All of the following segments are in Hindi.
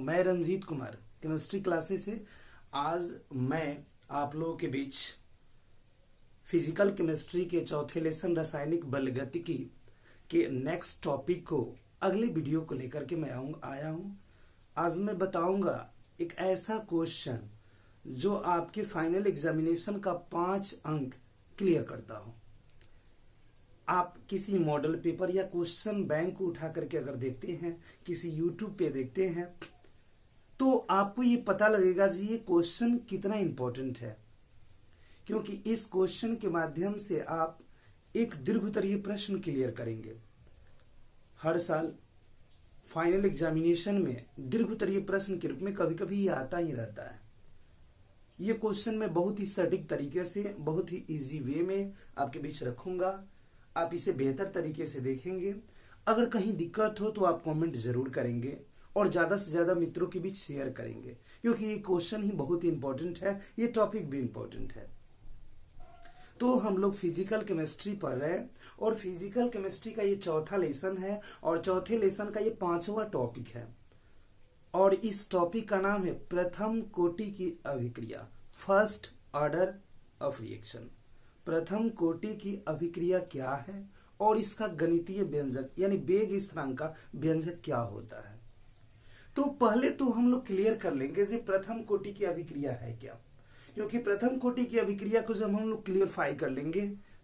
मैं रंजीत कुमार केमिस्ट्री क्लासेस से आज मैं आप लोगों के बीच फिजिकल केमिस्ट्री के चौथे लेसन रासायनिक बलगतिकी के नेक्स्ट टॉपिक को अगले वीडियो को लेकर के मैं आया हूं। आज मैं बताऊंगा एक ऐसा क्वेश्चन जो आपके फाइनल एग्जामिनेशन का 5 अंक क्लियर करता हो। आप किसी मॉडल पेपर या क्वेश्चन बैंक को उठा करके अगर देखते हैं, किसी यूट्यूब पे देखते हैं, तो आपको ये पता लगेगा जी ये क्वेश्चन कितना इंपॉर्टेंट है, क्योंकि इस क्वेश्चन के माध्यम से आप एक दीर्घोत्तरीय प्रश्न क्लियर करेंगे। हर साल फाइनल एग्जामिनेशन में दीर्घोत्तरीय प्रश्न के रूप में कभी कभी ये आता ही रहता है। ये क्वेश्चन मैं बहुत ही सटीक तरीके से, बहुत ही इजी वे में आपके बीच रखूंगा। आप इसे बेहतर तरीके से देखेंगे। अगर कहीं दिक्कत हो तो आप कमेंट जरूर करेंगे और ज्यादा से ज्यादा मित्रों के बीच शेयर करेंगे, क्योंकि ये क्वेश्चन ही बहुत ही इंपॉर्टेंट है, ये टॉपिक भी इंपॉर्टेंट है। तो हम लोग फिजिकल केमिस्ट्री पढ़ रहे हैं और फिजिकल केमिस्ट्री का ये चौथा लेसन है और चौथे लेसन का ये 5वां टॉपिक है और इस टॉपिक का नाम है प्रथम कोटि की अभिक्रिया, फर्स्ट ऑर्डर ऑफ रिएक्शन। प्रथम कोटि की अभिक्रिया क्या है और इसका गणितीय व्यंजक यानी वेग स्थिरांक का व्यंजक क्या होता है। तो पहले तो हम लोग क्लियर कर लेंगे कि प्रथम कोटि की अभिक्रिया है क्या, क्योंकि प्रथम कोटि की अभिक्रिया को जब हम लोग क्लियरफाई कर लेंगे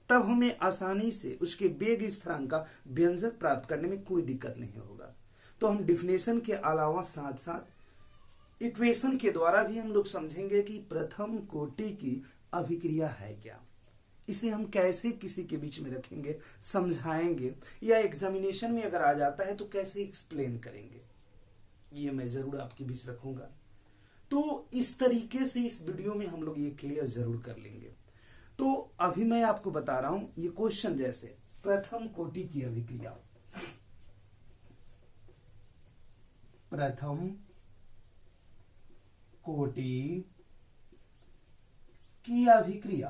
तब हमें आसानी से उसके वेग स्थिरांक का व्यंजक प्राप्त करने में कोई दिक्कत नहीं होगा। तो हम डिफिनेशन के अलावा साथ साथ इक्वेशन के द्वारा भी हम लोग समझेंगे कि प्रथम कोटि की अभिक्रिया है क्या, इसे हम कैसे किसी के बीच में रखेंगे, समझाएंगे, या एग्जामिनेशन में अगर आ जाता है तो कैसे एक्सप्लेन करेंगे, ये मैं जरूर आपके बीच रखूंगा। तो इस तरीके से इस वीडियो में हम लोग ये क्लियर जरूर कर लेंगे। तो अभी मैं आपको बता रहा हूं ये क्वेश्चन, जैसे प्रथम कोटि की अभिक्रिया, प्रथम कोटि की अभिक्रिया,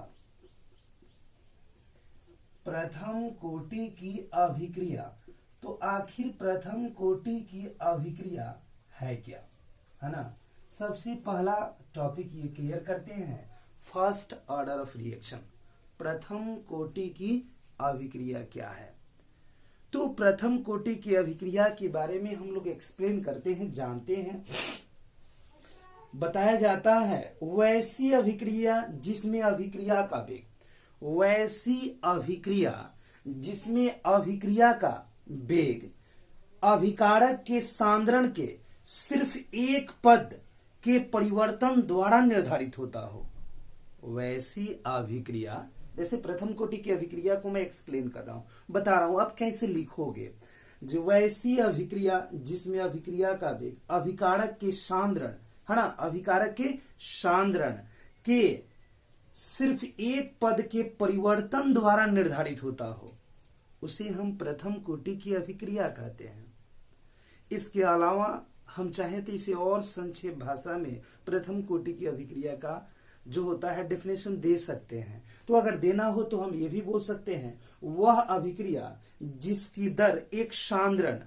प्रथम कोटि की अभिक्रिया। तो आखिर प्रथम कोटि की अभिक्रिया है क्या, है ना। सबसे पहला टॉपिक ये क्लियर करते हैं, फर्स्ट ऑर्डर ऑफ रिएक्शन। प्रथम कोटि की अभिक्रिया क्या है। तो प्रथम कोटि की अभिक्रिया के बारे में हम लोग एक्सप्लेन करते हैं, जानते हैं। बताया जाता है वैसी अभिक्रिया जिसमें अभिक्रिया का वेग, वैसी अभिक्रिया जिसमें अभिक्रिया का वेग अभिकारक के सांद्रण के सिर्फ एक पद के परिवर्तन द्वारा निर्धारित होता हो, वैसी अभिक्रिया। जैसे प्रथम कोटि की अभिक्रिया को मैं एक्सप्लेन कर रहा हूं, बता रहा हूं आप कैसे लिखोगे। जो वैसी अभिक्रिया जिसमें अभिक्रिया का वेग अभिकारक के सांद्रण, है ना, अभिकारक के सांद्रण के सिर्फ एक पद के परिवर्तन द्वारा निर्धारित होता हो, उसे हम प्रथम कोटि की अभिक्रिया कहते हैं। इसके अलावा हम चाहे तो इसे और संक्षेप भाषा में प्रथम कोटि की अभिक्रिया का जो होता है डेफिनेशन दे सकते हैं। तो अगर देना हो तो हम ये भी बोल सकते हैं, वह अभिक्रिया जिसकी दर एक सांद्रण,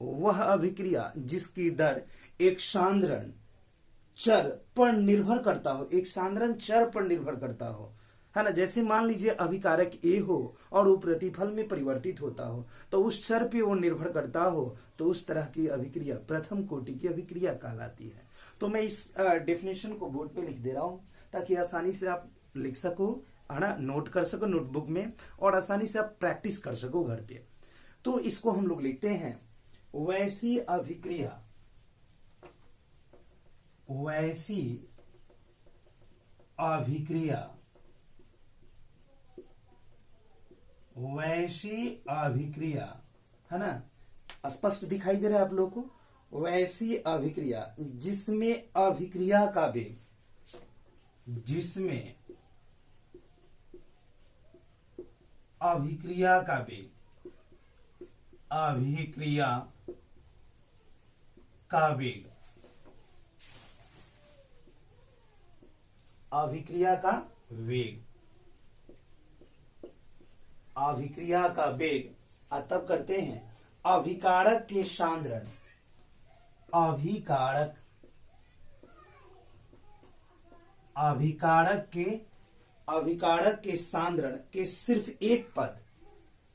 वह अभिक्रिया जिसकी दर एक सांद्रण चर पर निर्भर करता हो, एक सांद्रण चर पर निर्भर करता हो, है ना। जैसे मान लीजिए अभिकारक ए हो और वो प्रतिफल में परिवर्तित होता हो, तो उस चर पे वो निर्भर करता हो, तो उस तरह की अभिक्रिया प्रथम कोटि की अभिक्रिया कहलाती है। तो मैं इस डेफिनेशन को बोर्ड पे लिख दे रहा हूं ताकि आसानी से आप लिख सको, है ना, नोट कर सको नोटबुक में, और आसानी से आप प्रैक्टिस कर सको घर पे। तो इसको हम लोग लिखते हैं वैसी अभिक्रिया, वैसी अभिक्रिया, वैसी अभिक्रिया, है ना, स्पष्ट दिखाई दे रहा है आप लोगों को। वैसी अभिक्रिया जिसमें अभिक्रिया का वेग, जिसमें अभिक्रिया का वेग, अभिक्रिया का वेग, अभिक्रिया का वेग, अभिक्रिया का वेग तब करते हैं अभिकारक के सांद्रण, अभिकारक अभिकारक के सांद्रण के सिर्फ एक पद,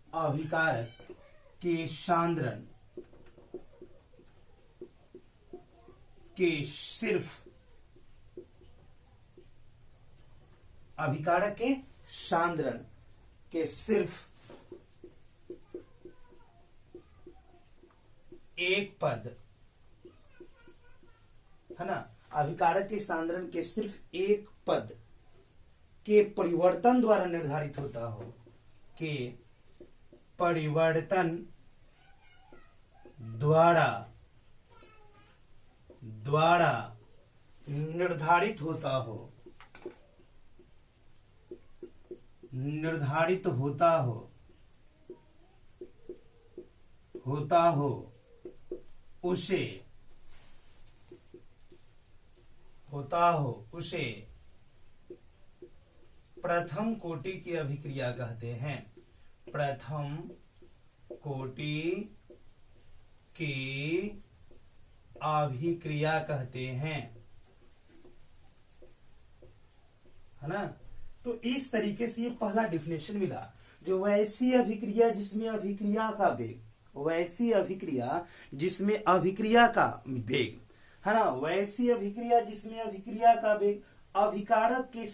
अभिकारक के सांद्रण के सिर्फ, अभिकारक के सांद्रण के सिर्फ एक पद, है ना, अभिकारक के सांद्रण के सिर्फ एक पद के परिवर्तन द्वारा निर्धारित होता हो, के परिवर्तन द्वारा निर्धारित होता हो उसे प्रथम कोटि की अभिक्रिया कहते हैं। प्रथम कोटि की अभिक्रिया कहते हैं, है ना। तो इस तरीके से ये पहला डिफिनेशन मिला, जो वैसी अभिक्रिया जिसमें अभिक्रिया का वेग, वैसी अभिक्रिया जिसमें अभिक्रिया का वेग, है ना, वैसी अभिक्रिया जिसमें अभिक्रिया का वेग अभिकारक के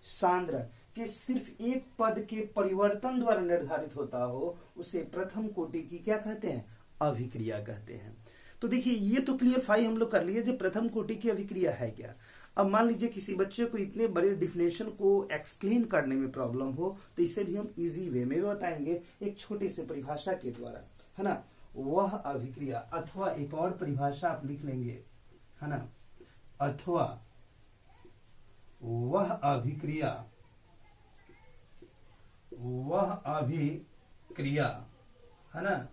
सांद्रण के सिर्फ एक पद के परिवर्तन द्वारा निर्धारित होता हो, उसे प्रथम कोटि की क्या कहते हैं, अभिक्रिया कहते हैं। तो देखिए ये तो क्लियरफाई हम लोग कर लिए जो प्रथम कोटि की अभिक्रिया है क्या। अब मान लीजिए किसी बच्चे को इतने बड़े डिफिनेशन को एक्सप्लेन करने में प्रॉब्लम हो, तो इसे भी हम इजी वे में बताएंगे एक छोटे से परिभाषा के द्वारा, है ना। वह अभिक्रिया, अथवा एक और परिभाषा आप लिख लेंगे, है ना, अथवा वह अभिक्रिया, है ना,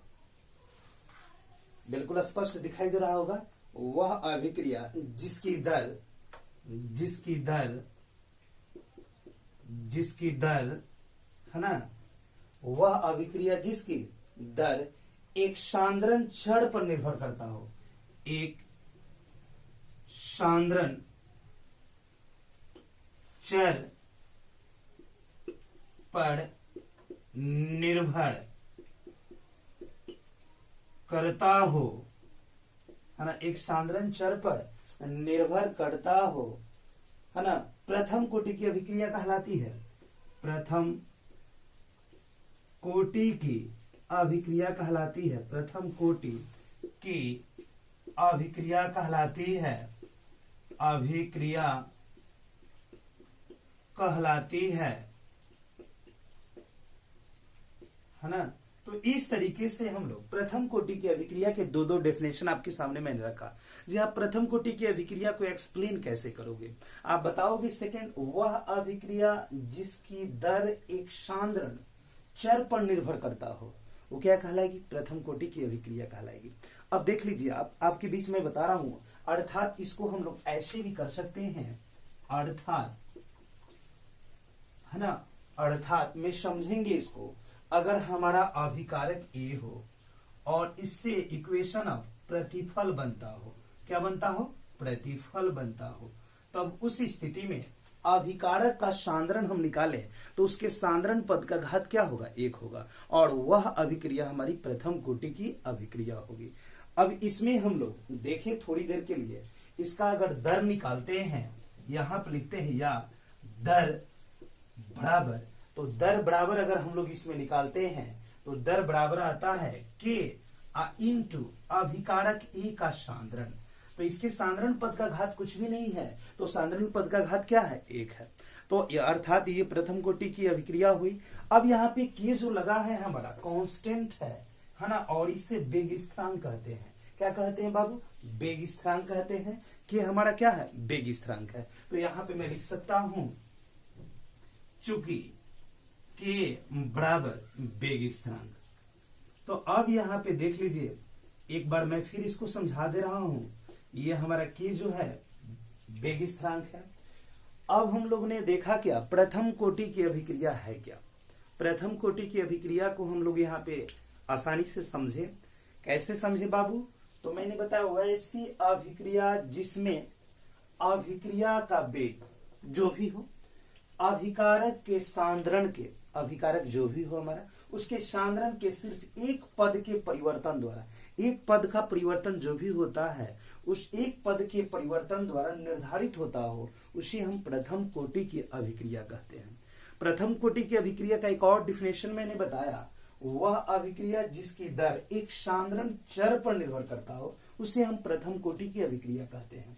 बिल्कुल स्पष्ट दिखाई दे रहा होगा। वह अभिक्रिया जिसकी दर, है ना, वह अभिक्रिया जिसकी दर एक सांद्रण चर पर निर्भर करता हो, एक सांद्रण चर पर निर्भर करता हो, है ना, एक सांद्रण चर पर निर्भर करता हो, है ना, प्रथम कोटि की अभिक्रिया कहलाती है। प्रथम कोटि की अभिक्रिया कहलाती है, प्रथम कोटि की अभिक्रिया कहलाती है, अभिक्रिया कहलाती है ना। तो इस तरीके से हम लोग प्रथम कोटि की अभिक्रिया के दो डेफिनेशन आपके सामने मैंने रखा। जी आप प्रथम कोटि की अभिक्रिया को एक्सप्लेन कैसे करोगे, आप बताओगे। सेकंड, वह अभिक्रिया जिसकी दर एक सांद्रण चर पर निर्भर करता हो, वो क्या कहलाएगी, प्रथम कोटि की अभिक्रिया कहलाएगी। अब देख लीजिए आपके बीच में बता रहा हूं, अर्थात इसको हम लोग ऐसे भी कर सकते हैं, अर्थात, है ना, अर्थात में समझेंगे इसको। अगर हमारा अभिकारक ए हो और इससे इक्वेशन ऑफ प्रतिफल बनता हो, क्या बनता हो, प्रतिफल बनता हो, तब उस स्थिति में अभिकारक का सांद्रण हम निकाले तो उसके सांद्रण पद का घात क्या होगा, एक होगा, और वह अभिक्रिया हमारी प्रथम कोटि की अभिक्रिया होगी। अब इसमें हम लोग देखें थोड़ी देर के लिए, इसका अगर दर निकालते हैं, यहां पर लिखते हैं या दर बराबर, तो दर बराबर अगर हम लोग इसमें निकालते हैं तो दर बराबर आता है के इंटू अभिकारक ए का सांद्रण। तो इसके सांद्रण पद का घात कुछ भी नहीं है, तो सांद्रण पद का घात क्या है, एक है। तो अर्थात ये प्रथम कोटि की अभिक्रिया हुई। अब यहाँ पे के जो लगा है हमारा कांस्टेंट है ना, और इसे वेग स्थिरांक कहते हैं। क्या कहते हैं बाबू, वेग स्थिरांक कहते हैं। कि हमारा क्या है, वेग स्थिरांक है। तो यहाँ पे मैं लिख सकता हूं चूंकि के बराबर वेग स्थिरांक। तो अब यहाँ पे देख लीजिए, एक बार मैं फिर इसको समझा दे रहा हूं। ये हमारा के जो है वेग स्थिरांक है। अब हम लोग ने देखा क्या, प्रथम कोटि की अभिक्रिया है क्या। प्रथम कोटि की अभिक्रिया को हम लोग यहाँ पे आसानी से समझे। कैसे समझे बाबू, तो मैंने बताया वैसी अभिक्रिया जिसमें अभिक्रिया का वेग जो भी हो, अभिकारक के सांद्रण के, अभिकारक जो भी हो हमारा, उसके सांद्रण के सिर्फ एक पद के परिवर्तन द्वारा, एक पद का परिवर्तन जो भी होता है उस एक पद के परिवर्तन द्वारा निर्धारित होता हो, उसे हम प्रथम कोटि की अभिक्रिया कहते हैं। प्रथम कोटि की अभिक्रिया का एक और डिफिनेशन मैंने बताया, वह अभिक्रिया जिसकी दर एक सांद्रण चर पर निर्भर करता हो, उसे हम प्रथम कोटि की अभिक्रिया कहते हैं।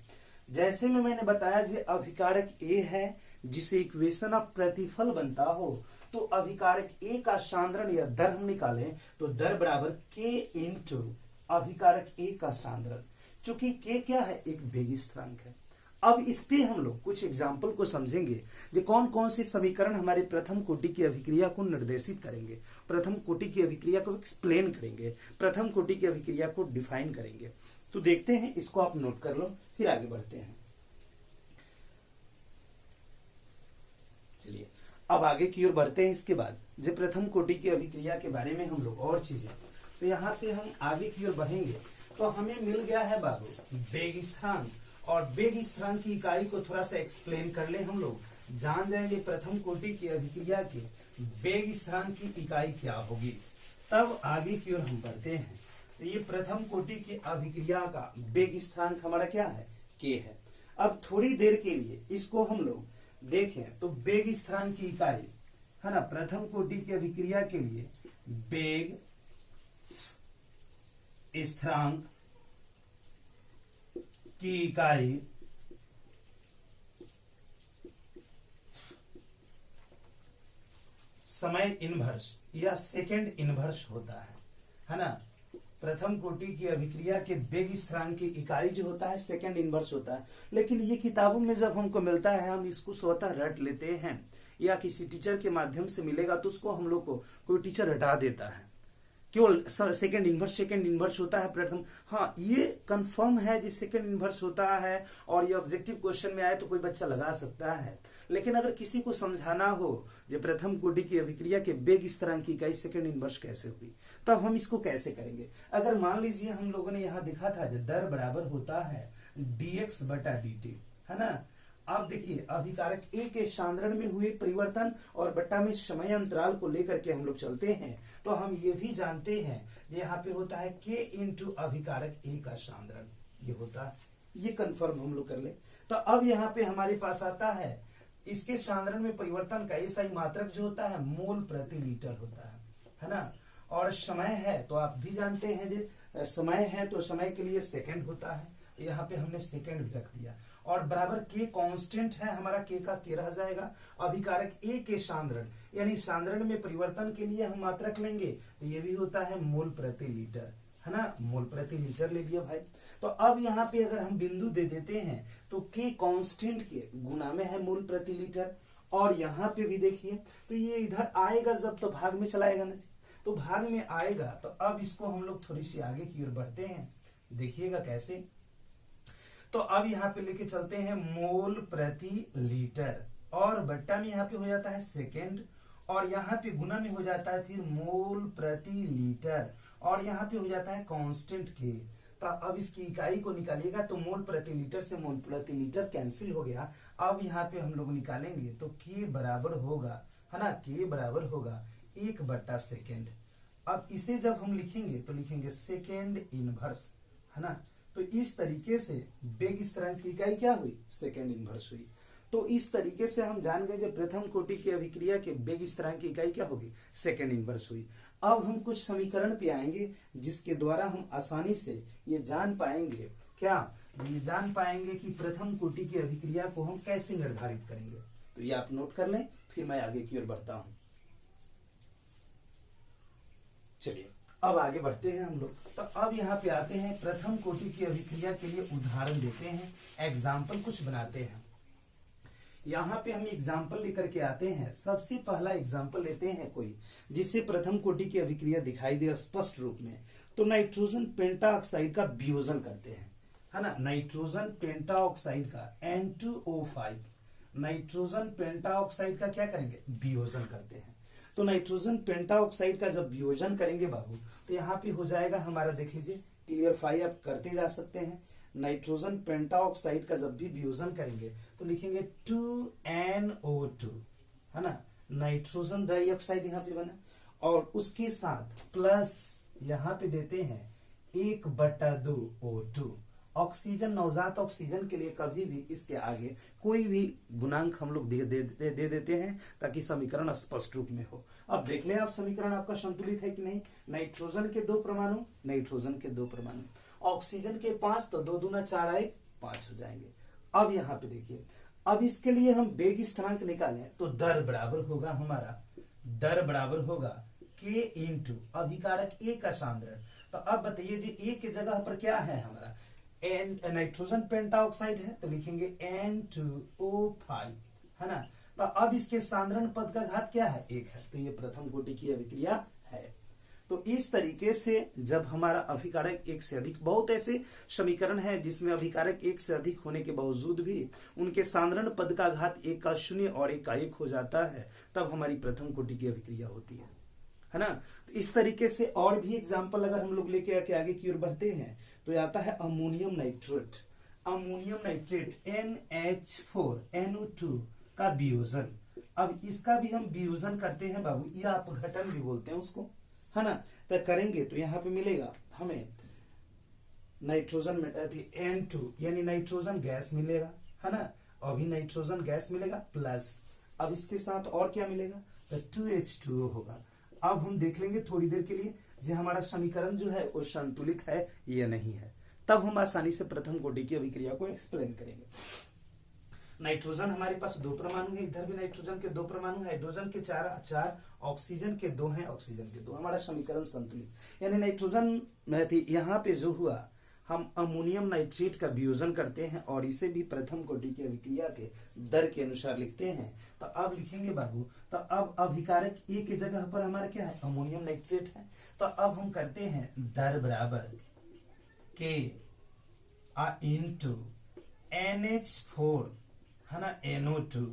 जैसे में मैंने बताया जो अभिकारक ए है जिसे इक्वेशन ऑफ प्रतिफल बनता हो, तो अभिकारक ए का सांद्रण या दर हम निकालें तो दर बराबर के इंटू अभिकारक ए का सांद्रण, चूंकि के क्या है, एक वेग स्थिरांक है। अब इस पे हम लोग कुछ एग्जाम्पल को समझेंगे जो कौन कौन से समीकरण हमारे प्रथम कोटि की अभिक्रिया को निर्देशित करेंगे, प्रथम कोटि की अभिक्रिया को एक्सप्लेन करेंगे, प्रथम कोटि की अभिक्रिया को डिफाइन करेंगे। तो देखते हैं, इसको आप नोट कर लो, फिर आगे बढ़ते हैं। चलिए अब आगे की ओर बढ़ते हैं। इसके बाद जो प्रथम कोटि की अभिक्रिया के बारे में हम लोग और चीजें, तो यहां से हम आगे की ओर बढ़ेंगे तो हमें मिल गया है बाबू वेग स्थिरांक, और वेग स्थिरांक की इकाई को थोड़ा सा एक्सप्लेन कर ले, हम लोग जान जाएंगे प्रथम कोटि की अभिक्रिया के वेग स्थिरांक की इकाई क्या होगी, तब आगे की ओर हम बढ़ते हैं। तो ये प्रथम कोटि की अभिक्रिया का वेग स्थिरांक हमारा क्या है, के है। अब थोड़ी देर के लिए इसको हम लोग देखें तो वेग स्थिरांक की इकाई है ना, प्रथम कोटि की अभिक्रिया के लिए वेग स्थिरांक की इकाई समय इनवर्स या सेकेंड इनवर्स होता है ना। प्रथम कोटि की अभिक्रिया के वेग स्थिरांक की इकाई जो होता है सेकेंड इनवर्स होता है, लेकिन ये किताबों में जब हमको मिलता है हम इसको स्वतः रट लेते हैं, या किसी टीचर के माध्यम से मिलेगा तो उसको हम लोग को कोई टीचर रटा देता है, केवल सेकेंड इनवर्स होता है प्रथम। हाँ, ये कंफर्म है कि सेकेंड इनवर्स होता है, और ये ऑब्जेक्टिव क्वेश्चन में आए तो कोई बच्चा लगा सकता है। लेकिन अगर किसी को समझाना हो जो प्रथम कोटि की अभिक्रिया के वेग स्थिरांक की इकाई सेकेंड इनवर्स कैसे हुई, तब हम इसको कैसे करेंगे। अगर मान लीजिए हम लोगों ने यहाँ देखा था जो दर बराबर होता है dx बटा dt, है ना। अब देखिए अभिकारक ए के सांद्रण में हुए परिवर्तन और बट्टा में समय अंतराल को लेकर के हम लोग चलते हैं, तो हम ये भी जानते हैं यहाँ पे होता है के इंटू अभिकारक ए का सांद्रण, ये होता है, ये कंफर्म हम लोग कर ले। तो अब यहाँ पे हमारे पास आता है इसके सांद्रण में परिवर्तन का एसआई मात्रक जो होता है मोल प्रति लीटर होता है ना। और समय है तो आप भी जानते हैं जो समय है तो समय के लिए सेकंड होता है, यहाँ पे हमने सेकंड भी रख दिया, और बराबर के कांस्टेंट है हमारा, के का के रह जाएगा। अभिकारक ए के सांद्रण यानी सांद्रण में परिवर्तन के लिए हम मात्रक लेंगे तो ये भी होता है मोल प्रति लीटर, है ना, मोल प्रति लीटर ले लिया भाई। तो अब यहाँ पे अगर हम बिंदु दे देते हैं तो के कांस्टेंट के गुना में है मोल प्रति लीटर, और यहाँ पे भी देखिए तो ये इधर आएगा जब तो भाग में चलाएगा ना, तो भाग में आएगा। तो अब इसको हम लोग थोड़ी सी आगे की ओर बढ़ते हैं, देखिएगा कैसे। तो अब यहाँ पे लेके चलते हैं मोल प्रति लीटर, और बट्टा में यहाँ पे हो जाता है सेकेंड, और यहाँ पे गुना में हो जाता है फिर मोल प्रति लीटर, और यहाँ पे हो जाता है कांस्टेंट के। तो अब इसकी इकाई को निकालिएगा तो मोल प्रति लीटर से मोल प्रति लीटर कैंसिल हो गया। अब यहाँ पे हम लोग निकालेंगे तो के बराबर होगा, है ना, के बराबर होगा 1/सेकेंड। अब इसे जब हम लिखेंगे तो लिखेंगे सेकेंड इनवर्स, है ना। तो इस तरीके से वेग स्थिरांक की इकाई क्या हुई, सेकेंड इनवर्स हुई। तो इस तरीके से हम जान गए जब प्रथम कोटि की अभिक्रिया के वेग स्थिरांक की इकाई क्या होगी, सेकेंड इनवर्स हुई। अब हम कुछ समीकरण पे आएंगे जिसके द्वारा हम आसानी से ये जान पाएंगे, क्या ये जान पाएंगे कि प्रथम कोटि की अभिक्रिया को हम कैसे निर्धारित करेंगे। तो ये आप नोट कर लें, फिर मैं आगे की ओर बढ़ता हूं। चलिए अब आगे बढ़ते हैं हम लोग। तो अब यहाँ पे आते हैं प्रथम कोटि की अभिक्रिया के लिए उदाहरण देते हैं, एग्जाम्पल कुछ बनाते हैं। यहाँ पे हम एग्जाम्पल लेकर के आते हैं। सबसे पहला एग्जाम्पल लेते हैं कोई जिससे प्रथम कोटि की अभिक्रिया दिखाई दे स्पष्ट रूप में। तो नाइट्रोजन पेंटाऑक्साइड का वियोजन करते हैं, है ना। नाइट्रोजन पेंटाऑक्साइड का N2O5, नाइट्रोजन पेंटाऑक्साइड का क्या करेंगे, वियोजन करते हैं। तो नाइट्रोजन पेंटाऑक्साइड का जब वियोजन करेंगे बाबू तो यहाँ पे हो जाएगा हमारा, देख लीजिए क्लियरफाई आप करते जा सकते हैं। नाइट्रोजन पेंटाऑक्साइड का जब भी वियोजन करेंगे तो लिखेंगे 2NO2, है ना, नाइट्रोजन डाइऑक्साइड यहाँ पे बना, और उसके साथ प्लस यहाँ पे देते हैं 1/2 O2। ऑक्सीजन, नवजात ऑक्सीजन के लिए कभी भी इसके आगे कोई भी गुणांक हम लोग दे देते हैं ताकि समीकरण स्पष्ट रूप में हो। अब देख लें आप समीकरण आपका संतुलित है कि नहीं। नाइट्रोजन के 2 परमाणु, नाइट्रोजन के 2 परमाणु, ऑक्सीजन के 5, तो 2 दूना 4 आए 5 हो जाएंगे। अब यहाँ पे देखिए, अब इसके लिए हम वेग स्थिरांक निकालें तो दर बराबर होगा हमारा, दर बराबर होगा K इंटू अभिकारक A का सांद्रण। तो अब बताइए जी A की जगह पर क्या है हमारा, नाइट्रोजन पेंटाऑक्साइड है तो लिखेंगे N2O5, है ना। तो अब इसके सांद्रण पद का घात क्या है, 1 है, तो ये प्रथम कोटि की अभिक्रिया है। तो इस तरीके से जब हमारा अभिकारक 1 से अधिक, बहुत ऐसे समीकरण है जिसमें अभिकारक 1 से अधिक होने के बावजूद भी उनके सांद्रण पद का घात 1 का 0 और 1 का 1 हो जाता है, तब हमारी प्रथम कोटि की अभिक्रिया होती है ना। तो इस तरीके से और भी एग्जाम्पल अगर हम लोग लेके आगे की ओर बढ़ते हैं तो आता है ammonium nitrate. Ammonium nitrate NH4NO2 का वियोजन। अब इसका भी हम वियोजन करते हैं बाबू, या अपघटन भी बोलते हैं उसको, है ना। तो करेंगे तो यहाँ पे मिलेगा हमें नाइट्रोजन में N2 यानी नाइट्रोजन गैस मिलेगा, है ना, अभी नाइट्रोजन गैस मिलेगा प्लस, अब इसके साथ और क्या मिलेगा, तो 2H2O होगा। अब हम देख लेंगे थोड़ी देर के लिए जो हमारा समीकरण जो है वो संतुलित है या नहीं है, तब हम आसानी से प्रथम कोटि की अभिक्रिया को एक्सप्लेन करेंगे। नाइट्रोजन हमारे पास 2 परमाणु है, इधर भी नाइट्रोजन के 2 परमाणु, हाइड्रोजन के 4, ऑक्सीजन के 2 हैं, ऑक्सीजन के 2, हमारा समीकरण संतुलित। यानी नाइट्रोजन यहाँ पे जो हुआ, हम अमोनियम नाइट्रेट का वियोजन करते हैं और इसे भी प्रथम कोटि की अभिक्रिया के दर के अनुसार लिखते हैं। तो अब लिखेंगे बाबू, तो अब अभिकारक A की जगह पर हमारा क्या है, अमोनियम नाइट्रेट है। तो अब हम करते हैं दर बराबर K इंटू NH4, है ना, NO2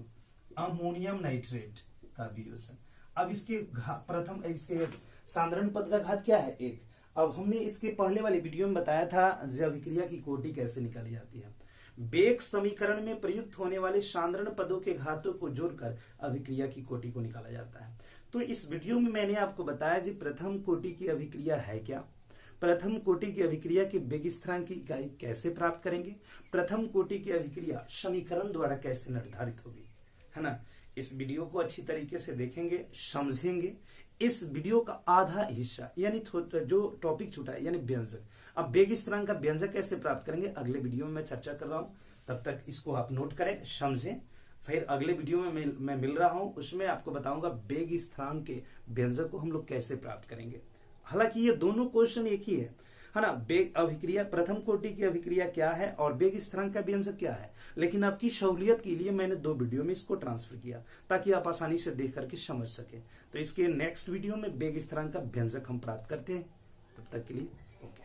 अमोनियम नाइट्रेट का वियोजन। अब इसके प्रथम इसके सांद्रण पद का घात क्या है, 1। अब हमने इसके पहले वाले वीडियो में बताया था अभिक्रिया की कोटि कैसे निकाली जाती है। वेग समीकरण में प्रयुक्त होने वाले सांद्रण पदों के घातों को जोड़कर अभिक्रिया की कोटि को निकाला जाता है। तो इस वीडियो में मैंने आपको बताया जी प्रथम कोटि की अभिक्रिया है क्या, प्रथम कोटि की अभिक्रिया की वेग स्थिरांक की इकाई कैसे प्राप्त करेंगे, प्रथम कोटि की अभिक्रिया समीकरण द्वारा कैसे निर्धारित होगी, है ना। इस वीडियो को अच्छी तरीके से देखेंगे, समझेंगे। इस वीडियो का आधा हिस्सा यानी जो टॉपिक छूटा है यानी व्यंजक, अब वेग स्थिरांक का व्यंजक कैसे प्राप्त करेंगे अगले वीडियो में मैं चर्चा कर रहा हूं, तब तक इसको आप नोट करें, समझें। फिर अगले वीडियो में मैं मिल रहा हूं, उसमें आपको बताऊंगा वेग स्थिरांक के व्यंजक को हम लोग कैसे प्राप्त करेंगे। हालांकि ये दोनों क्वेश्चन एक ही है ना। वेग अभिक्रिया, प्रथम कोटि की अभिक्रिया क्या है और वेग स्थिरांक का व्यंजक क्या है, लेकिन आपकी सहूलियत के लिए मैंने 2 वीडियो में इसको ट्रांसफर किया ताकि आप आसानी से देख करके समझ सके। तो इसके नेक्स्ट वीडियो में वेग स्थिरांक का व्यंजक हम प्राप्त करते हैं। तब तक के लिए ओके।